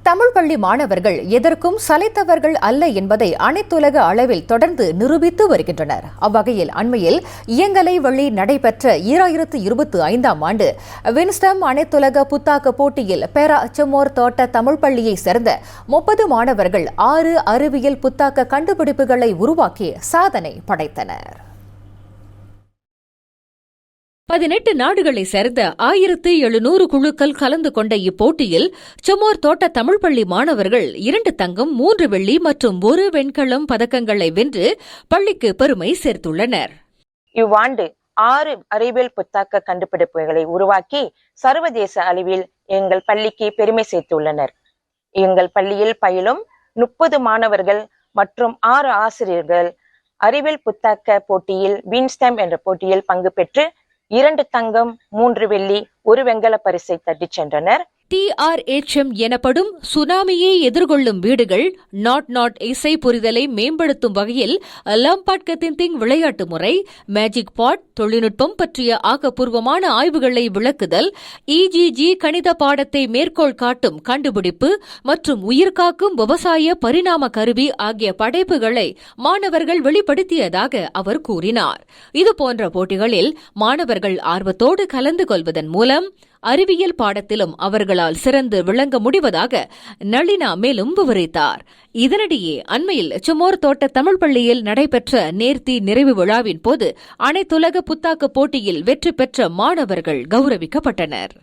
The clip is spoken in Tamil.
தமிழ் பள்ளி மாணவர்கள் எதற்கும் சளைத்தவர்கள் அல்ல என்பதை அனைத்துலக அளவில் தொடர்ந்து நிரூபித்து வருகின்றனர். அவ்வகையில் அண்மையில் இயங்கலை வழி நடைபெற்ற 2025ஆம் ஆண்டு வின்ஸ்டம் அனைத்துலக புத்தாக்க போட்டியில் பேரா செம்மோர் தோட்ட தமிழ் பள்ளியைச் சேர்ந்த 30 மாணவர்கள் 6 அறிவியல் புத்தாக்க கண்டுபிடிப்புகளை உருவாக்கி சாதனை படைத்தனர். 18 நாடுகளைச் சேர்ந்த 1700 குழுக்கள் கலந்து கொண்ட இப்போட்டியில் செம்மோர் தோட்ட தமிழ் பள்ளி மாணவர்கள் 2 தங்கம் 3 வெள்ளி மற்றும் 1 வெண்கலம் பதக்கங்களை வென்று பள்ளிக்கு பெருமை சேர்த்துள்ளனர். இவ்வாண்டு 6 அறிவியல் புத்தாக்க கண்டுபிடிப்புகளை உருவாக்கி சர்வதேச அளவில் எங்கள் பள்ளிக்கு பெருமை சேர்த்துள்ளனர். எங்கள் பள்ளியில் பயிலும் 30 மாணவர்கள் மற்றும் 6 ஆசிரியர்கள் அறிவியல் புத்தாக்க போட்டியில் வின்ஸ்டம் என்ற போட்டியில் பங்கு பெற்று 2 தங்கம் 3 வெள்ளி 1 வெண்கல பரிசை தட்டிச் சென்றனர். TRHM எனப்படும் சுனாமியை எதிர்கொள்ளும் வீடுகள் நாட் இசை புரிதலை மேம்படுத்தும் வகையில் லம்பாட் திங்கிங் விளையாட்டு முறை, மேஜிக் பாட் தொழில்நுட்பம் பற்றிய ஆக்கப்பூர்வமான ஆய்வுகளை விளக்குதல், EGG கணித பாடத்தை மேற்கோள் காட்டும் கண்டுபிடிப்பு மற்றும் உயிர்காக்கும் விவசாய பரிணாம கருவி ஆகிய படைப்புகளை மாணவர்கள் வெளிப்படுத்தியதாக அவர் கூறினார். இதுபோன்ற போட்டிகளில் மாணவர்கள் ஆர்வத்தோடு கலந்து கொள்வதன் மூலம் அறிவியல் பாடத்திலும் அவர்களால் சிறந்து விளங்க முடிவதாக நளினா மேலும் விவரித்தார். இதனிடையே அண்மையில் செம்மோர் தோட்ட தமிழ் பள்ளியில் நடைபெற்ற நேர்த்தி நிறைவு விழாவின் போது அனைத்துலக புத்தாக்க போட்டியில் வெற்றி பெற்ற மாணவர்கள் கௌரவிக்கப்பட்டனர்.